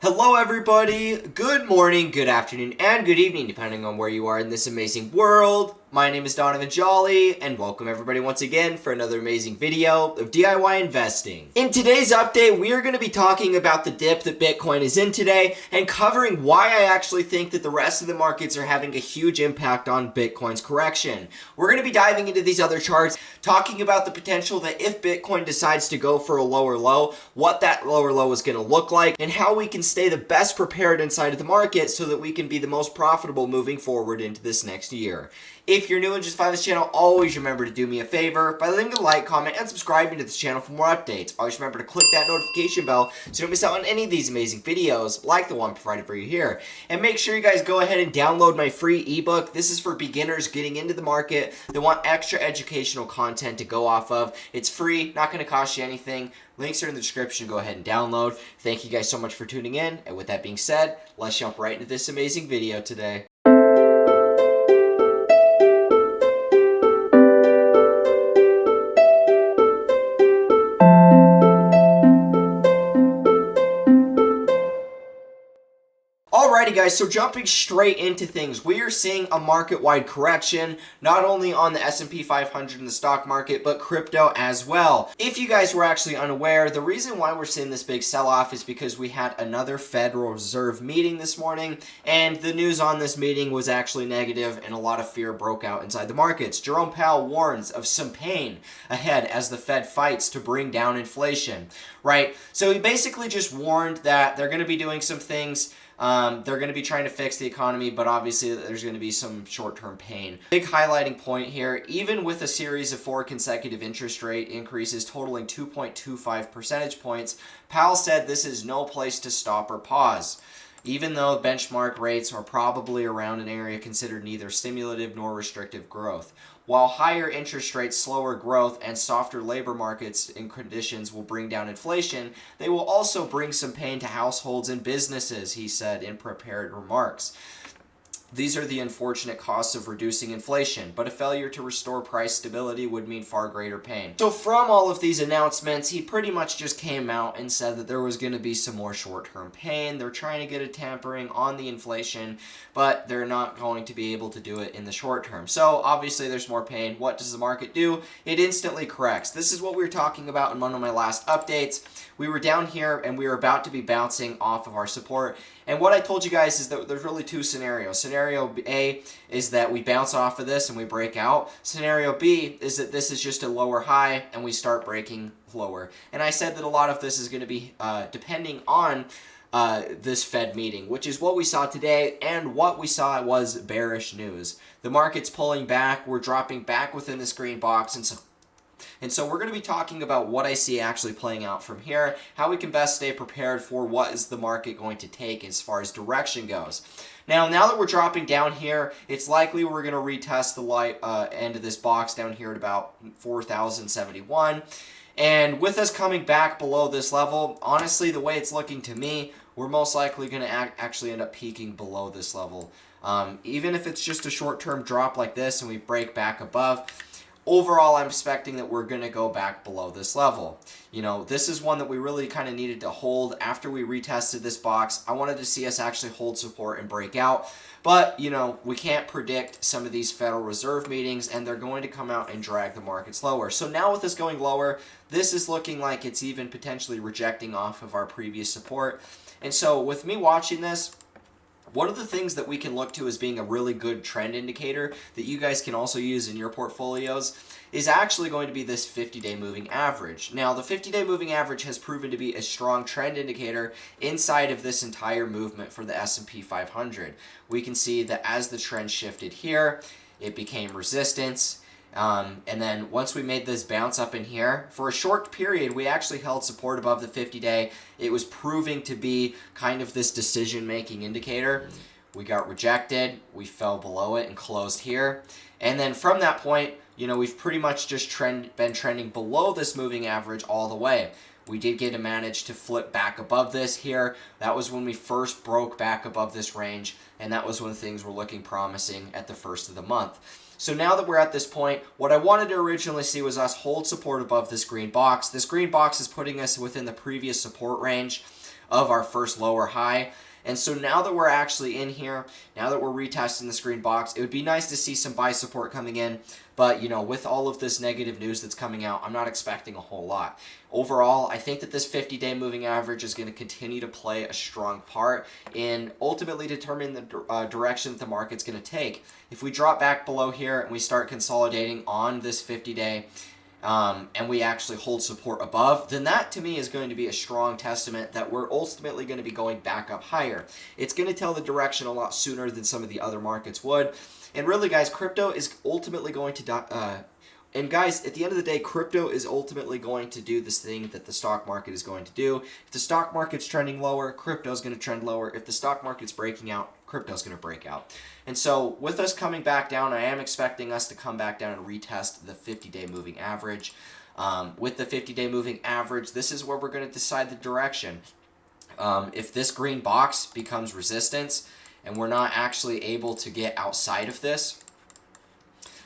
Hello everybody, good morning, good afternoon, and good evening depending on where you are in this amazing world. My name is Donovan Jolly, and welcome everybody once again for another amazing video of DIY investing. In today's update, we are going to be talking about the dip that Bitcoin is in today and covering why I actually think that the rest of the markets are having a huge impact on Bitcoin's correction. We're going to be diving into these other charts, talking about the potential that if Bitcoin decides to go for a lower low, what that lower low is going to look like, and how we can stay the best prepared inside of the market so that we can be the most profitable moving forward into this next year. If you're new and just find this channel, always remember to do me a favor by leaving a like, comment, and subscribing to this channel for more updates. Always remember to click that notification bell so you don't miss out on any of these amazing videos like the one provided for you here. And make sure you guys go ahead and download my free ebook. This is for beginners getting into the market that want extra educational content to go off of. It's free, not going to cost you anything. Links are in the description. Go ahead and download. Thank you guys so much for tuning in. And with that being said, let's jump right into this amazing video today. Alrighty guys, so jumping straight into things, we are seeing a market-wide correction, not only on the S&P 500 in the stock market, but crypto as well. If you guys were actually unaware, the reason why we're seeing this big sell-off is because we had another Federal Reserve meeting this morning, and the news on this meeting was actually negative, and a lot of fear broke out inside the markets. Jerome Powell warns of some pain ahead as the Fed fights to bring down inflation, right? So he basically just warned that they're going to be doing some things. They're going to be trying to fix the economy, but obviously there's going to be some short-term pain. Big highlighting point here, even with a series of 4 consecutive interest rate increases totaling 2.25 percentage points, Powell said this is no place to stop or pause. Even though benchmark rates are probably around an area considered neither stimulative nor restrictive growth. While higher interest rates, slower growth, and softer labor markets and conditions will bring down inflation, they will also bring some pain to households and businesses, he said in prepared remarks. These are the unfortunate costs of reducing inflation, but a failure to restore price stability would mean far greater pain. So from all of these announcements, he pretty much just came out and said that there was going to be some more short-term pain. They're trying to get a tampering on the inflation, but they're not going to be able to do it in the short term. So obviously there's more pain. What does the market do? It instantly corrects. This is what we were talking about in one of my last updates. We were down here and we were about to be bouncing off of our support. And what I told you guys is that there's really 2 scenarios. Scenario A is that we bounce off of this and we break out. Scenario B is that this is just a lower high and we start breaking lower. And I said that a lot of this is going to be depending on this Fed meeting, which is what we saw today, and what we saw was bearish news. The market's pulling back. We're dropping back within this green box, and so we're going to be talking about what I see actually playing out from here, how we can best stay prepared for what is the market going to take as far as direction goes. Now that we're dropping down here, it's likely we're going to retest the end of this box down here at about 4,071. And with us coming back below this level, honestly, the way it's looking to me, we're most likely going to actually end up peaking below this level. Even if it's just a short-term drop like this and we break back above, overall, I'm expecting that we're going to go back below this level. You know, this is one that we really kind of needed to hold after we retested this box. I wanted to see us actually hold support and break out. But, you know, we can't predict some of these Federal Reserve meetings, and they're going to come out and drag the markets lower. So now with this going lower, this is looking like it's even potentially rejecting off of our previous support. And so with me watching this, one of the things that we can look to as being a really good trend indicator that you guys can also use in your portfolios is actually going to be this 50-day moving average. Now, the 50-day moving average has proven to be a strong trend indicator inside of this entire movement for the S&P 500. We can see that as the trend shifted here, it became resistance. And then once we made this bounce up in here, for a short period, we actually held support above the 50-day. It was proving to be kind of this decision-making indicator. We got rejected, we fell below it and closed here. And then from that point, you know, we've pretty much just been trending below this moving average all the way. We did get to manage to flip back above this here. That was when we first broke back above this range, and that was when things were looking promising at the first of the month. So now that we're at this point, what I wanted to originally see was us hold support above this green box. This green box is putting us within the previous support range of our first lower high. And so now that we're actually in here, now that we're retesting this green box, it would be nice to see some buy support coming in. But, you know, with all of this negative news that's coming out, I'm not expecting a whole lot. Overall, I think that this 50-day moving average is going to continue to play a strong part in ultimately determining the direction that the market's going to take. If we drop back below here and we start consolidating on this 50-day, and we actually hold support above, then that to me is going to be a strong testament that we're ultimately going to be going back up higher. It's going to tell the direction a lot sooner than some of the other markets would. And really, guys, crypto is ultimately going to and guys, at the end of the day, crypto is ultimately going to do this thing that the stock market is going to do. If the stock market's trending lower, crypto is going to trend lower. If the stock market's breaking out, crypto is going to break out. And so with us coming back down, I am expecting us to come back down and retest the 50-day moving average. With the 50-day moving average, this is where we're going to decide the direction. If this green box becomes resistance and we're not actually able to get outside of this,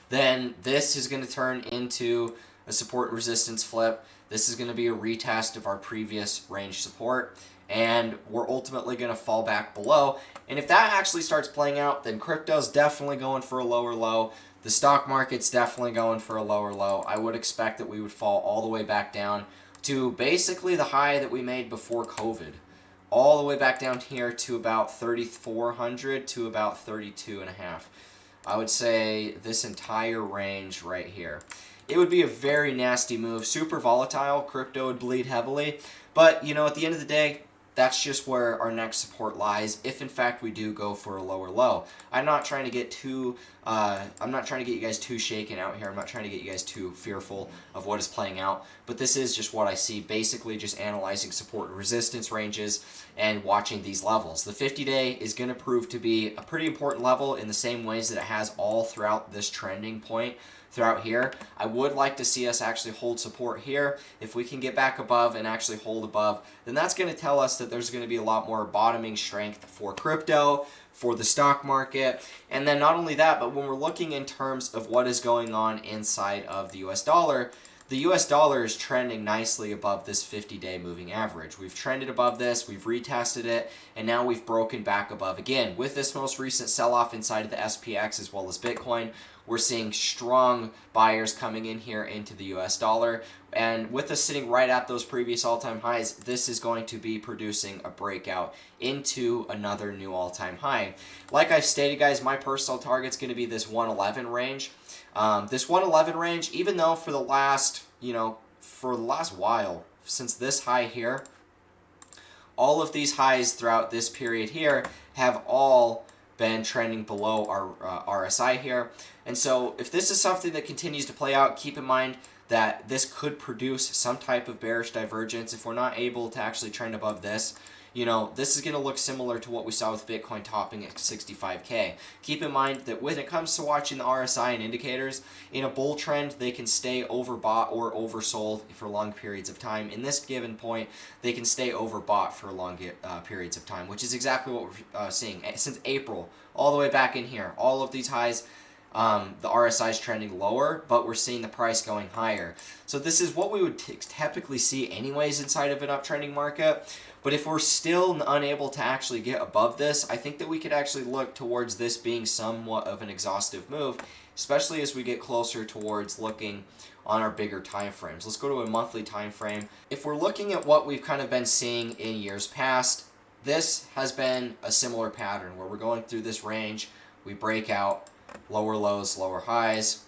then this is going to turn into a support resistance flip. This is going to be a retest of our previous range support, and we're ultimately going to fall back below. And if that actually starts playing out, then crypto's definitely going for a lower low. The stock market's definitely going for a lower low. I would expect that we would fall all the way back down to basically the high that we made before COVID. All the way back down here to about 3,400 to about 32.5. I would say this entire range right here. It would be a very nasty move, super volatile. Crypto would bleed heavily, but you know, at the end of the day, that's just where our next support lies. If in fact we do go for a lower low, I'm not trying to get too. I'm not trying to get you guys too shaken out here. I'm not trying to get you guys too fearful of what is playing out. But this is just what I see. Basically, just analyzing support and resistance ranges and watching these levels. The 50-day is going to prove to be a pretty important level in the same ways that it has all throughout this trending point. Throughout here, I would like to see us actually hold support here. If we can get back above and actually hold above, then that's going to tell us that there's going to be a lot more bottoming strength for crypto, for the stock market. And then not only that, but when we're looking in terms of what is going on inside of the US dollar, the US dollar is trending nicely above this 50-day moving average. We've trended above this, we've retested it, and now we've broken back above again. With this most recent sell-off inside of the SPX as well as Bitcoin, we're seeing strong buyers coming in here into the US dollar. And with us sitting right at those previous all-time highs, this is going to be producing a breakout into another new all-time high. Like I've stated, guys, my personal target's going to be this 111 range. This 111 range, even though for the last while, since this high here, all of these highs throughout this period here have all been trending below our RSI here. And so if this is something that continues to play out, keep in mind that this could produce some type of bearish divergence. If we're not able to actually trend above this, you know, this is going to look similar to what we saw with Bitcoin topping at 65K. Keep in mind that when it comes to watching the RSI and indicators, in a bull trend, they can stay overbought or oversold for long periods of time. In this given point, they can stay overbought for long periods of time, which is exactly what we're seeing since April, all the way back in here. All of these highs, the RSI is trending lower, but we're seeing the price going higher. So this is what we would typically see anyways inside of an uptrending market. But if we're still unable to actually get above this, I think that we could actually look towards this being somewhat of an exhaustive move, especially as we get closer towards looking on our bigger time frames. Let's go to a monthly time frame. If we're looking at what we've kind of been seeing in years past, this has been a similar pattern where we're going through this range, we break out, lower lows, lower highs,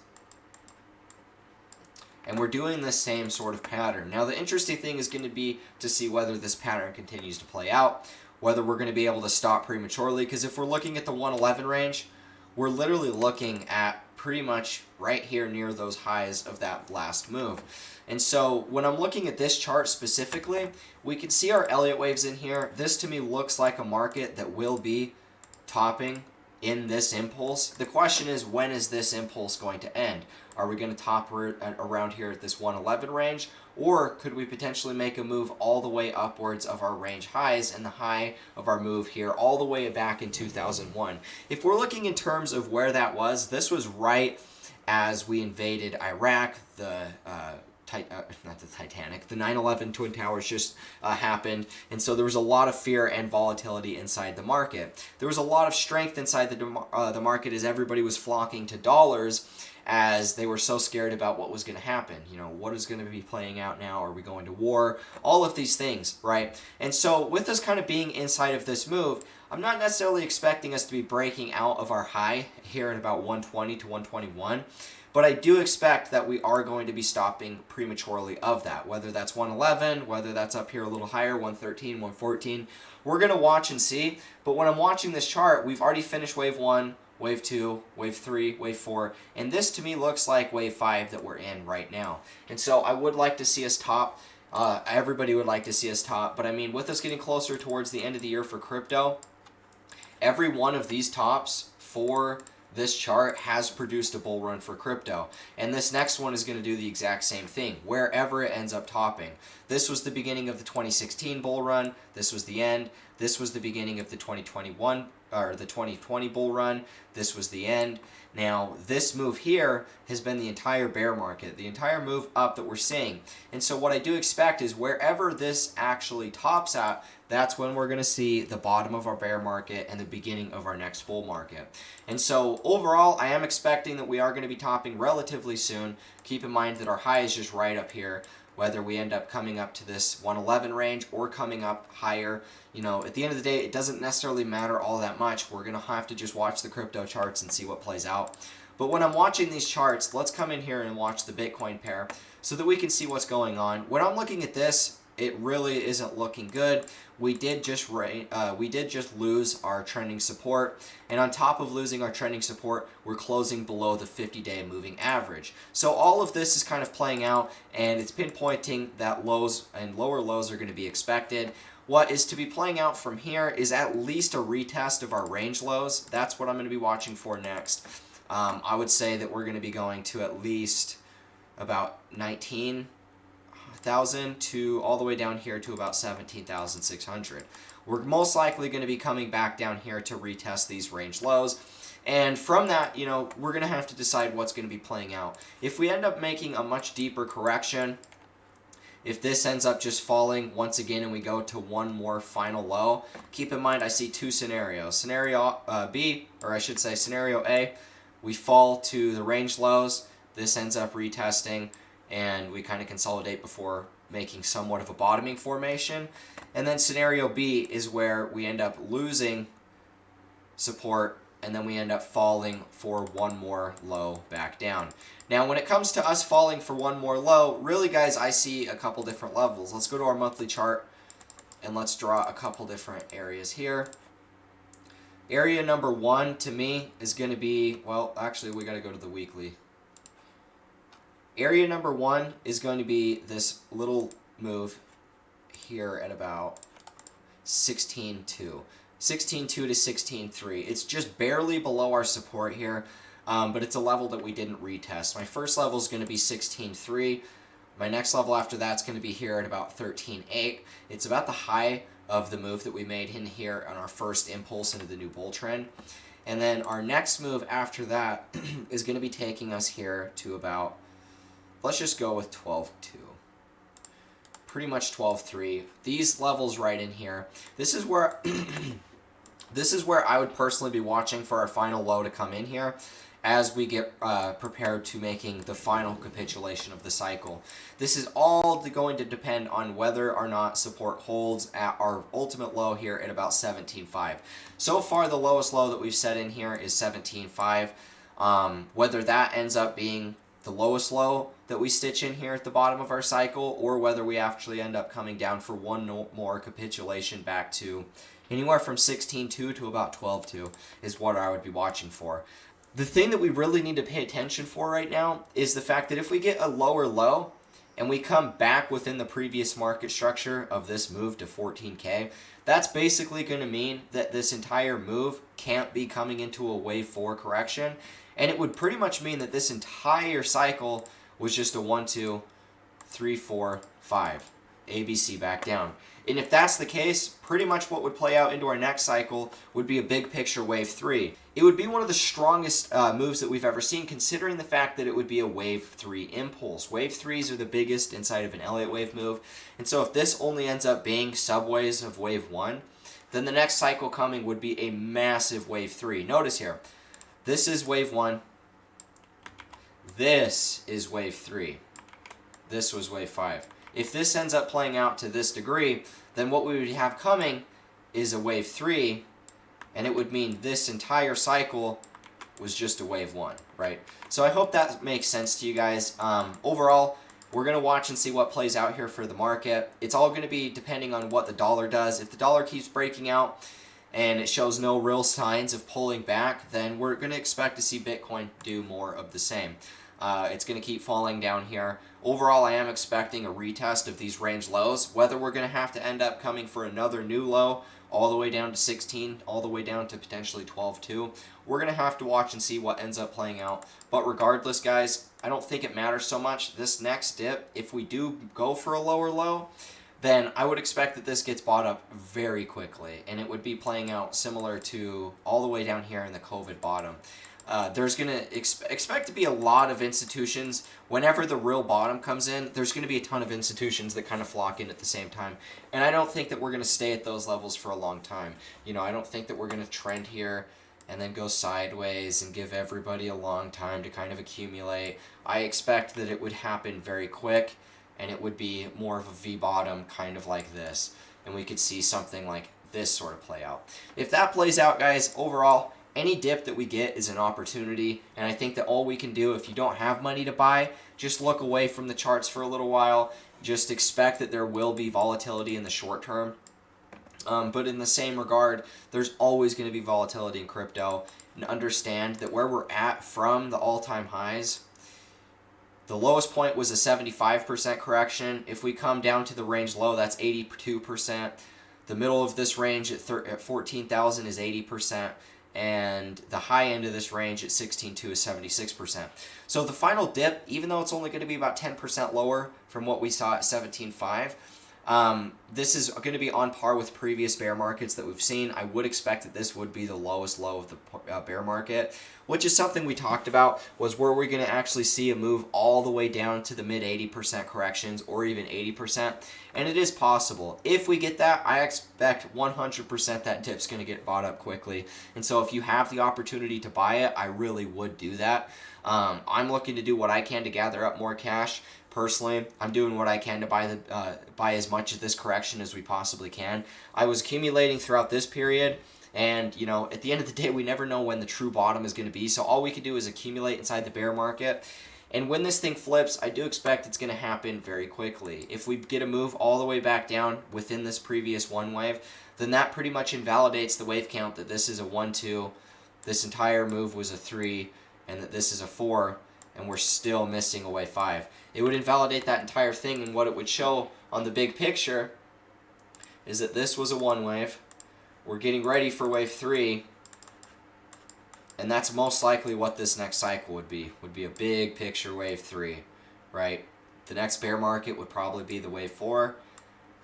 and we're doing the same sort of pattern. Now, the interesting thing is going to be to see whether this pattern continues to play out, whether we're going to be able to stop prematurely, because if we're looking at the 111 range, we're literally looking at pretty much right here near those highs of that last move. And so when I'm looking at this chart specifically, we can see our Elliott waves in here. This to me looks like a market that will be topping in this impulse. The question is, when is this impulse going to end? Are we going to top around here at this 111 range, or could we potentially make a move all the way upwards of our range highs and the high of our move here all the way back in 2001? If we're looking in terms of where that was, this was right as we invaded Iraq. not the Titanic, the 9/11 Twin Towers just happened, and so there was a lot of fear and volatility inside the market. There was a lot of strength inside the market as everybody was flocking to dollars, as they were so scared about what was going to happen. You know, what is going to be playing out now? Are we going to war? All of these things, right? And so with us kind of being inside of this move, I'm not necessarily expecting us to be breaking out of our high here at about 120 to 121. But I do expect that we are going to be stopping prematurely of that, whether that's 111, whether that's up here a little higher, 113, 114. We're going to watch and see. But when I'm watching this chart, we've already finished wave 1, wave 2, wave 3, wave 4, and this to me looks like wave 5 that we're in right now. And so I would like to see us top. Everybody would like to see us top. But I mean, with us getting closer towards the end of the year for crypto, every one of these tops for this chart has produced a bull run for crypto. And this next one is going to do the exact same thing, wherever it ends up topping. This was the beginning of the 2016 bull run. This was the end. This was the beginning of the 2021 or the 2020 bull run. This was the end. Now, this move here has been the entire bear market, the entire move up that we're seeing. And so what I do expect is wherever this actually tops at, that's when we're going to see the bottom of our bear market and the beginning of our next bull market. And so overall, I am expecting that we are going to be topping relatively soon. Keep in mind that our high is just right up here. Whether we end up coming up to this 111 range or coming up higher, you know, at the end of the day, it doesn't necessarily matter all that much. We're going to have to just watch the crypto charts and see what plays out. But when I'm watching these charts, let's come in here and watch the Bitcoin pair so that we can see what's going on. When I'm looking at this, it really isn't looking good. We did just lose our trending support, and on top of losing our trending support, we're closing below the 50-day moving average. So all of this is kind of playing out, and it's pinpointing that lows and lower lows are going to be expected. What is to be playing out from here is at least a retest of our range lows. That's what I'm going to be watching for next. I would say that we're going to be going to at least about 19,000 to all the way down here to about 17,600. We're most likely going to be coming back down here to retest these range lows. And from that, you know, we're going to have to decide what's going to be playing out. If we end up making a much deeper correction, if this ends up just falling once again and we go to one more final low, keep in mind I see two scenarios. Scenario B, or I should say scenario A, we fall to the range lows. This ends up retesting, and we kind of consolidate before making somewhat of a bottoming formation. And then scenario B is where we end up losing support, and then we end up falling for one more low back down. Now, when it comes to us falling for one more low, really, guys, I see a couple different levels. Let's go to our monthly chart, and let's draw a couple different areas here. Area number 1, to me, is going to be, well, actually, we got to go to the weekly. Area number 1 is going to be this little move here at about 16.2. 16.2 to 16.3. It's just barely below our support here, but it's a level that we didn't retest. My first level is going to be 16.3. My next level after that's going to be here at about 13.8. It's about the high of the move that we made in here on our first impulse into the new bull trend. And then our next move after that is going to be taking us here to about, let's just go with 12.2. Pretty much 12.3. These levels right in here. This is where this is where I would personally be watching for our final low to come in here as we get prepared to making the final capitulation of the cycle. This is all going to depend on whether or not support holds at our ultimate low here at about 17.5. So far, the lowest low that we've set in here is 17.5. Whether that ends up being the lowest low that we stitch in here at the bottom of our cycle, or whether we actually end up coming down for one more capitulation back to anywhere from 16.2 to about 12.2 is what I would be watching for. The thing that we really need to pay attention for right now is the fact that if we get a lower low and we come back within the previous market structure of this move to 14K, that's basically going to mean that this entire move can't be coming into a wave 4 correction, and it would pretty much mean that this entire cycle was just a 1, 2, 3, 4, 5. ABC back down. And if that's the case, pretty much what would play out into our next cycle would be a big picture wave 3. It would be one of the strongest moves that we've ever seen, considering the fact that it would be a wave 3 impulse. Wave 3s are the biggest inside of an Elliott wave move. And so if this only ends up being subwaves of wave 1, then the next cycle coming would be a massive wave 3. Notice here, this is wave 1. This is wave 3. This was wave 5. If this ends up playing out to this degree, then what we would have coming is a wave 3, and it would mean this entire cycle was just a wave 1, right? So I hope that makes sense to you guys. Overall, we're going to watch and see what plays out here for the market. It's all going to be depending on what the dollar does. If the dollar keeps breaking out and it shows no real signs of pulling back, then we're going to expect to see Bitcoin do more of the same. It's going to keep falling down here. Overall, I am expecting a retest of these range lows. Whether we're going to have to end up coming for another new low all the way down to 16, all the way down to potentially 12.2, we're going to have to watch and see what ends up playing out. But regardless, guys, I don't think it matters so much. This next dip, if we do go for a lower low, then I would expect that this gets bought up very quickly, and it would be playing out similar to all the way down here in the COVID bottom. There's going to expect to be a lot of institutions. Whenever the real bottom comes in, there's going to be a ton of institutions that kind of flock in at the same time. And I don't think that we're going to stay at those levels for a long time. You know, I don't think that we're going to trend here and then go sideways and give everybody a long time to kind of accumulate. I expect that it would happen very quick, and it would be more of a V-bottom kind of like this. And we could see something like this sort of play out. If that plays out, guys, overall, any dip that we get is an opportunity, and I think that all we can do, if you don't have money to buy, just look away from the charts for a little while. Just expect that there will be volatility in the short term. But in the same regard, there's always going to be volatility in crypto. And understand that where we're at from the all-time highs, the lowest point was a 75% correction. If we come down to the range low, that's 82%. The middle of this range at 14,000 is 80%. And the high end of this range at 16.2 is 76%. So the final dip, even though it's only going to be about 10% lower from what we saw at 17.5, this is going to be on par with previous bear markets that we've seen. I would expect that this would be the lowest low of the bear market, which is something we talked about, was where we're going to actually see a move all the way down to the mid 80% corrections or even 80%. And it is possible. If we get that, I expect 100% that dip's going to get bought up quickly. And so if you have the opportunity to buy it, I really would do that. I'm looking to do what I can to gather up more cash. Personally, I'm doing what I can to buy as much of this correction as we possibly can. I was accumulating throughout this period, and you know, at the end of the day, we never know when the true bottom is going to be. So all we can do is accumulate inside the bear market. And when this thing flips, I do expect it's going to happen very quickly. If we get a move all the way back down within this previous one wave, then that pretty much invalidates the wave count that this is a 1-2, this entire move was a 3, and that this is a 4, and we're still missing a wave 5. It would invalidate that entire thing, and what it would show on the big picture is that this was a 1 wave. We're getting ready for wave 3, and that's most likely what this next cycle would be a big picture wave 3, right? The next bear market would probably be the wave 4,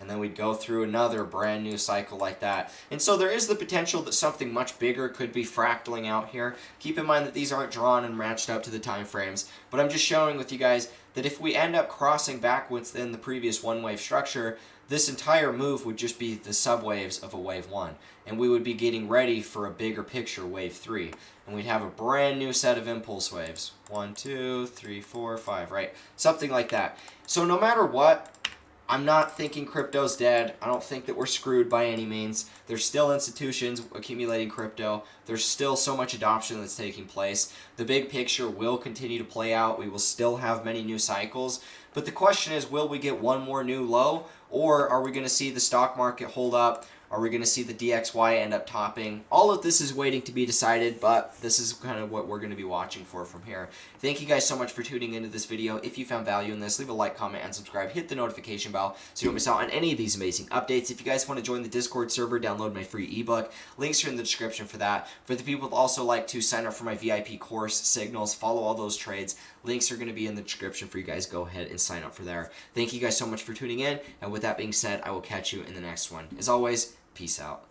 and then we'd go through another brand new cycle like that. And so there is the potential that something much bigger could be fractaling out here. Keep in mind that these aren't drawn and matched up to the time frames, but I'm just showing with you guys that if we end up crossing back within the previous one wave structure, this entire move would just be the subwaves of a wave 1, and we would be getting ready for a bigger picture wave 3, and we'd have a brand new set of impulse waves. 1, 2, 3, 4, 5, right? Something like that. So no matter what, I'm not thinking crypto's dead. I don't think that we're screwed by any means. There's still institutions accumulating crypto. There's still so much adoption that's taking place. The big picture will continue to play out. We will still have many new cycles. But the question is, will we get one more new low? Or are we going to see the stock market hold up? Are we going to see the DXY end up topping? All of this is waiting to be decided, but this is kind of what we're going to be watching for from here. Thank you guys so much for tuning into this video. If you found value in this, leave a like, comment, and subscribe. Hit the notification bell so you don't miss out on any of these amazing updates. If you guys want to join the Discord server, download my free ebook. Links are in the description for that. For the people that also like to sign up for my VIP course, Signals, follow all those trades, links are going to be in the description for you guys. Go ahead and sign up for there. Thank you guys so much for tuning in, and with that being said, I will catch you in the next one. As always, peace out.